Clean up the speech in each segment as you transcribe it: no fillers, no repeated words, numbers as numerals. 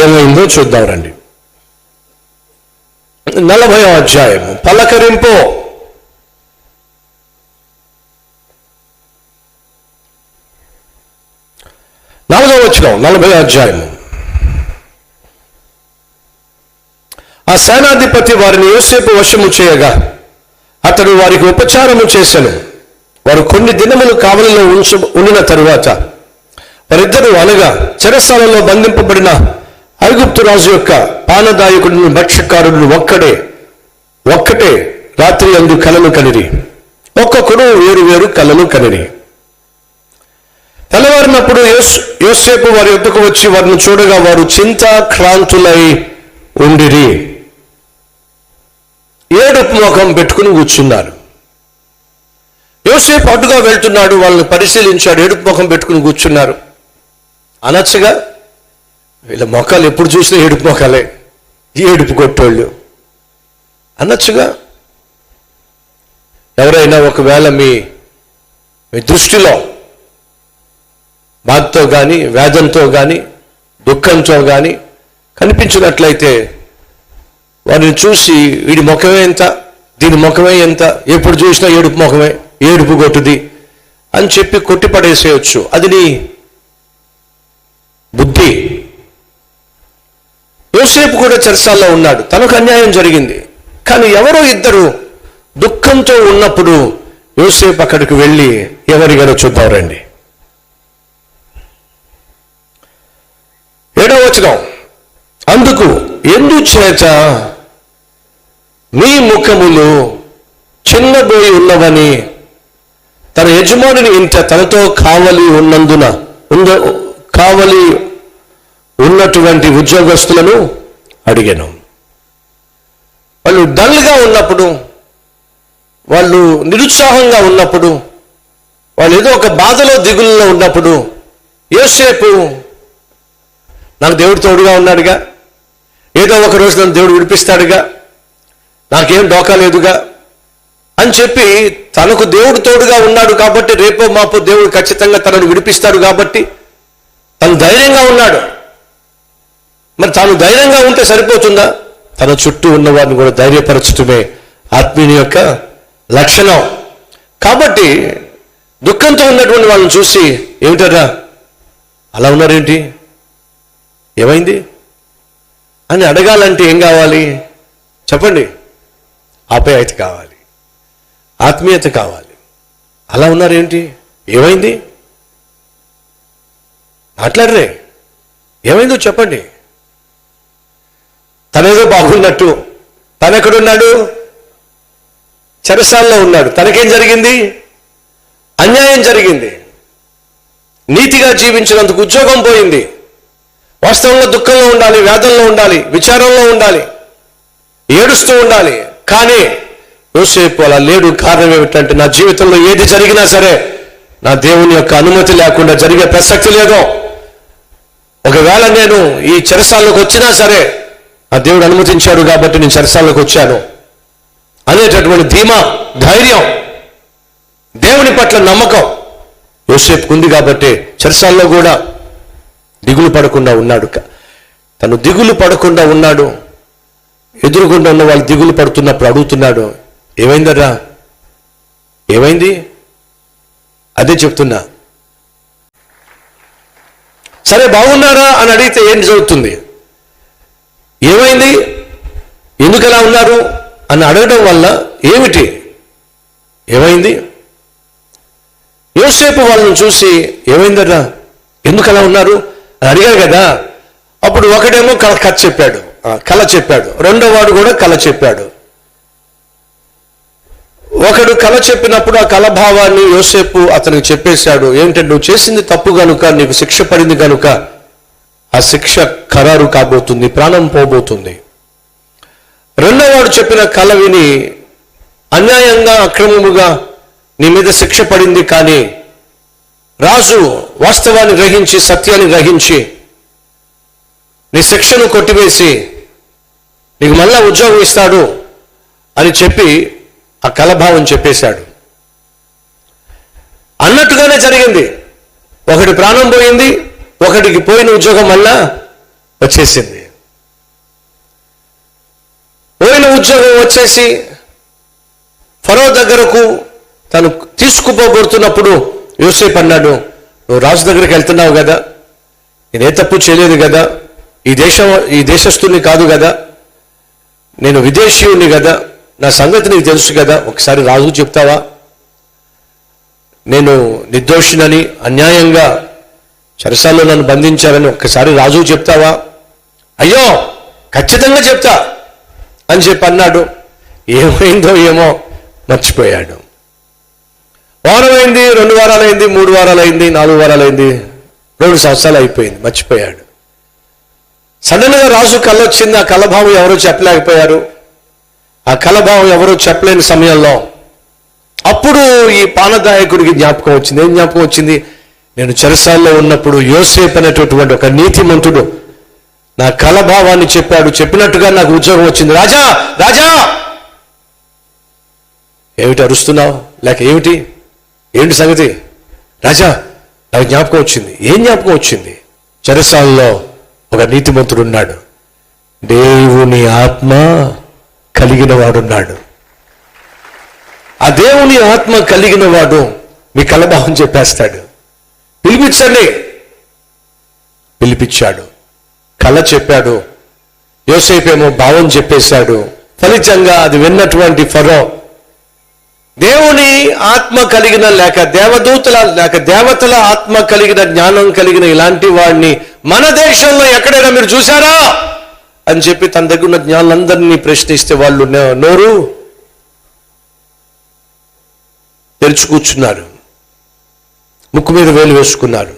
ఏమైందో చూద్దాం రండి. 40వ అధ్యాయము పలకరింపు. నాలుగవ వచనం 40వ అధ్యాయము. ఆ సేనాధిపతి వారిని యోసేపు వశము చేయగా అతడు వారికి ఉపచారము చేసెను. వారు కొన్ని దినములు కావలిలో ఉండిన తరువాత వారిద్దరూ అనగా చెరసాలలో బంధింపబడిన ఐగుప్తు రాజు యొక్క పానదాయకుడిని భక్ష్యకారుడు ఒక్కటే రాత్రి అందు కలను కనిరి, ఒక్కొక్కడు వేరు వేరు కలను కనిరి. తెల్లవారినప్పుడు యోసేపు వారి యొద్దకు వచ్చి వారిని చూడగా వారు చింతాక్రాంతులై ఉండిరి, ఏడుపు ముఖం పెట్టుకుని కూర్చున్నారు. యోసేపు అటుగా వెళ్తున్నాడు, వాళ్ళని పరిశీలించాడు, ఏడుపు ముఖం పెట్టుకుని కూర్చున్నారు. అనొచ్చుగా, వీళ్ళ మొక్కలు ఎప్పుడు చూసినా ఏడుపు మొక్కలే, ఏడుపు కొట్టోళ్ళు అనొచ్చుగా. ఎవరైనా ఒకవేళ మీ దృష్టిలో బాధతో కానీ వేదంతో కానీ దుఃఖంతో కానీ కనిపించినట్లయితే వారిని చూసి వీడి ముఖమే ఎంత, దీని ముఖమే ఎంత, ఎప్పుడు చూసినా ఏడుపు ముఖమే, ఏడుపు కొట్టుది అని చెప్పి కొట్టిపడేసేయచ్చు. అది నీ బుద్ధి. యోసేపు కూడా చెరసాల్లో ఉన్నాడు, తనకు అన్యాయం జరిగింది. కానీ ఎవరో ఇద్దరు దుఃఖంతో ఉన్నప్పుడు యోసేపు అక్కడికి వెళ్ళి ఎవరిగానో చూద్దాం రండి. 7వ వచనం. అందుకు ఎందుచేత మీ ముఖములు చిన్నబోయి ఉన్నవని తన యజమానిని ఇంత తనతో కావలి ఉన్నటువంటి ఉద్యోగస్తులను అడిగాను. వాళ్ళు డల్గా ఉన్నప్పుడు, వాళ్ళు నిరుత్సాహంగా ఉన్నప్పుడు, వాళ్ళు ఏదో ఒక బాధలో దిగుల్లో ఉన్నప్పుడు యోసేపు నాకు దేవుడు తోడుగా ఉన్నాడుగా, ఏదో ఒక రోజు నన్ను దేవుడు విడిపిస్తాడుగా, నాకేం డోకా లేదుగా అని చెప్పి తనకు దేవుడు తోడుగా ఉన్నాడు కాబట్టి రేపో మాపో దేవుడు ఖచ్చితంగా తనను విడిపిస్తాడు కాబట్టి తను ధైర్యంగా ఉన్నాడు. మరి తాను ధైర్యంగా ఉంటే సరిపోతుందా? తన చుట్టూ ఉన్న వారిని కూడా ధైర్యపరచటమే ఆత్మీయుని యొక్క లక్షణం. కాబట్టి దుఃఖంతో ఉన్నటువంటి వాళ్ళని చూసి ఏమిటరా అలా ఉన్నారేంటి, ఏమైంది అని అడగాలంటే ఏం కావాలి చెప్పండి? ఆప్యాయత కావాలి, ఆత్మీయత కావాలి. అలా ఉన్నారేంటి, ఏమైంది, మాట్లాడరే, ఏమైందో చెప్పండి. తనేదో బాగున్నట్టు, తనెక్కడున్నాడు? చెరసాల్లో ఉన్నాడు. తనకేం జరిగింది? అన్యాయం జరిగింది. నీతిగా జీవించినందుకు ఉద్యోగం పోయింది. వాస్తవంగా దుఃఖంలో ఉండాలి, వేదనలో ఉండాలి, విచారంలో ఉండాలి, ఏడుస్తూ ఉండాలి. కానీ యోసేపు అలా లేడు. కారణం ఏమిటంటే నా జీవితంలో ఏది జరిగినా సరే నా దేవుని యొక్క అనుమతి లేకుండా జరిగే ప్రసక్తి లేదు. ఒకవేళ నేను ఈ చెరసాల్లోకి వచ్చినా సరే నా దేవుడు అనుమతించాడు కాబట్టి నేను చెరసాల్లోకి వచ్చాను అనేటటువంటి ధీమా, ధైర్యం, దేవుని పట్ల నమ్మకం యోసేపుకు ఉంది కాబట్టి చెరసాల్లో కూడా దిగులు పడకుండా ఉన్నాడు. తను దిగులు పడకుండా ఉన్నాడు. ఎదురుగుండా ఉన్న వాళ్ళు దిగులు పడుతున్నప్పుడు అడుగుతున్నాడు, ఏమైందరా, ఏమైంది? అదే చెప్తున్నా. సరే బాగున్నారా అని అడిగితే ఏం జరుగుతుంది? ఏమైంది, ఎందుకు ఎలా ఉన్నారు అని అడగడం వల్ల ఏమిటి, ఏమైంది? యోసేపు వాళ్ళని చూసి ఏమైందరా ఎందుకు అలా ఉన్నారు అని అడిగారు కదా. అప్పుడు ఒకడేమో కళ చెప్పాడు, రెండో వాడు కూడా కళ చెప్పాడు. ఒకడు కళ చెప్పినప్పుడు ఆ కళ భావాన్ని యోసేపు అతనికి చెప్పేశాడు. ఏంటంటే నువ్వు చేసింది తప్పు కనుక నీకు శిక్ష పడింది కనుక ఆ శిక్ష ఖరారు కాబోతుంది, ప్రాణం పోబోతుంది. రెండో వాడు చెప్పిన కళ విని అన్యాయంగా అక్రమముగా నీ మీద శిక్ష పడింది, కానీ రాజు వాస్తవాన్ని గ్రహించి సత్యాన్ని గ్రహించి నీ శిక్షను కొట్టివేసి నీకు మళ్ళా ఉద్యోగం ఇస్తాడు అని చెప్పి ఆ కలభావం చెప్పేశాడు. అన్నట్టుగానే జరిగింది. ఒకటి ప్రాణం పోయింది, ఒకటికి పోయిన ఉద్యోగం మళ్ళా వచ్చేసింది. పోయిన ఉద్యోగం వచ్చేసి ఫరో దగ్గరకు తను తీసుకుపోగొడుతున్నప్పుడు యోసేపు అన్నాడు, నువ్వు రాజు దగ్గరికి వెళ్తున్నావు కదా, నేనే తప్పు చేయలేదు కదా, ఈ దేశస్తుని కాదు కదా, నేను విదేశీయుని కదా, నా సంగతి నీకు తెలుసు కదా, ఒకసారి రాజుకు చెప్తావా? నేను నిర్దోషినని అన్యాయంగా చెరసాల్లో నన్ను బంధించారని ఒక్కసారి రాజుకు చెప్తావా? అయ్యో ఖచ్చితంగా చెప్తా అని చెప్పి అన్నాడు. ఏమైందో ఏమో మర్చిపోయాడు. వారం అయింది, 2 వారాలైంది, 3 వారాలైంది, 4 వారాలైంది, 2 సంవత్సరాలు అయిపోయింది, మర్చిపోయాడు. సడన్గా రాజు కళ వచ్చింది. ఆ కళభావం ఎవరో చెప్పలేకపోయారు. ఆ కళభావం ఎవరో చెప్పలేని సమయంలో అప్పుడు ఈ పానదాయకుడికి జ్ఞాపకం వచ్చింది. ఏం జ్ఞాపకం వచ్చింది? నేను చెరసాల్లో ఉన్నప్పుడు యోసేపు అనేటటువంటి ఒక నీతిమంతుడు నా కళభావాన్ని చెప్పాడు, చెప్పినట్టుగా నాకు ఉద్యోగం వచ్చింది. రాజా రాజా, ఏమిటి అరుస్తున్నావు? లేక ఏంటి సంగతి? రాజా నాకు జ్ఞాపకం వచ్చింది. ఏం జ్ఞాపకం వచ్చింది? చెరసాల్లో ఒక నీతిమంతుడు ఉన్నాడు, దేవుని ఆత్మ కలిగిన వాడున్నాడు. ఆ దేవుని ఆత్మ కలిగిన వాడు మీ కలభావం చెప్పేస్తాడు. పిలిపించండి. పిలిపించాడు, కళ చెప్పాడు. యోసేపు ఏమో భావం చెప్పేశాడు. ఫలితంగా అది విన్నటువంటి ఫరో దేవుని ఆత్మ కలిగిన లేక దేవతల ఆత్మ కలిగిన జ్ఞానం కలిగిన ఇలాంటి వాడిని మన దేశంలో ఎక్కడైనా మీరు చూసారా అని చెప్పి తన దగ్గర ఉన్న జ్ఞానులందరినీ ప్రశ్నిస్తే వాళ్ళు నోరు తెరుచు కూర్చున్నారు, ముక్కు మీద వేలు వేసుకున్నారు,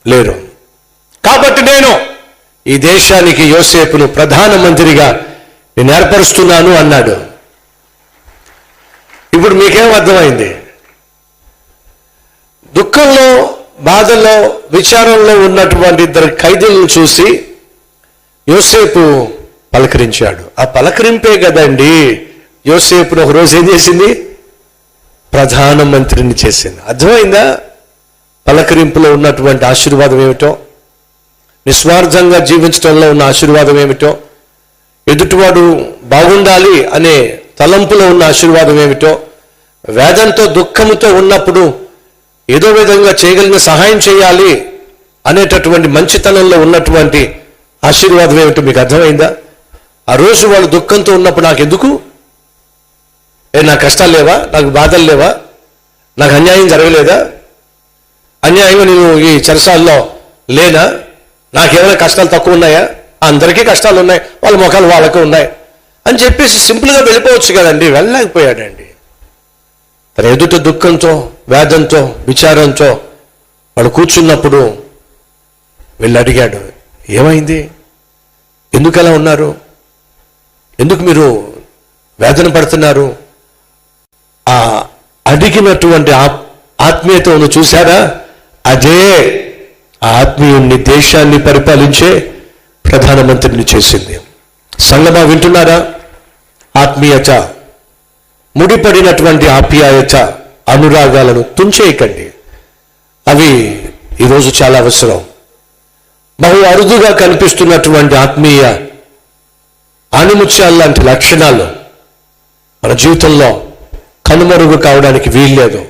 లేరు. కాబట్టి నేను ఈ దేశానికి యోసేపును ప్రధానమంత్రిగా నేను ఏర్పరుస్తున్నాను అన్నాడు. ఇప్పుడు మీకేం అర్థమైంది? దుఃఖంలో, బాధలో, విచారంలో ఉన్నటువంటి 2 ఖైదీలను చూసి యోసేపు పలకరించాడు. ఆ పలకరింపే కదండి యోసేపును ఒక రోజు ఏం చేసింది? ప్రధానమంత్రిని చేసింది. అర్థమైందా? పలకరింపులో ఉన్నటువంటి ఆశీర్వాదం ఏమిటో, నిస్వార్థంగా జీవించడంలో ఉన్న ఆశీర్వాదం ఏమిటో, ఎదుటివాడు బాగుండాలి అనే తలంపులో ఉన్న ఆశీర్వాదం ఏమిటో, వేదంతో దుఃఖముతో ఉన్నప్పుడు ఏదో విధంగా చేయగలిగిన సహాయం చేయాలి అనేటటువంటి మంచితనంలో ఉన్నటువంటి ఆశీర్వాదం ఏమిటో మీకు అర్థమైందా? ఆ రోజు వాళ్ళు దుఃఖంతో ఉన్నప్పుడు నాకెందుకు, నాకు కష్టాలు లేవా, నాకు బాధలు లేవా, నాకు అన్యాయం జరగలేదా, అన్యాయంగా నేను ఈ చెరసాల్లో లేనా, నాకేమైనా కష్టాలు తక్కువ ఉన్నాయా? అందరికీ కష్టాలు ఉన్నాయి, వాళ్ళ ముఖాలు వాళ్ళకు ఉన్నాయి అని చెప్పేసి సింపుల్గా వెళ్ళిపోవచ్చు కదండి. వెళ్ళలేకపోయాడండి. తన ఎదుట దుఃఖంతో, వేదంతో, విచారంతో వాడు కూర్చున్నప్పుడు వెళ్ళి అడిగాడు, ఏమైంది? ఎందుకు అలా ఉన్నారు? ఎందుకు మీరు వేదన పడుతున్నారు? ఆ అడిగినటువంటి ఆత్మీయతను చూశారా? అదే ఆ ఆత్మీయుణ్ణి దేశాన్ని పరిపాలించే ప్రధానమంత్రిని చేసింది. సంగమా వింటున్నారా? ఆత్మీయత, ముడిపడినటువంటి ఆప్యాయత, అనురాగాలను తుంచేయకండి. అవి ఈరోజు చాలా అవసరం. బహు అరుదుగా కనిపిస్తున్నటువంటి ఆత్మీయ ఆణిముత్యాల లాంటి లక్షణాలు మన జీవితంలో కనుమరుగు కావడానికి వీల్లేదు.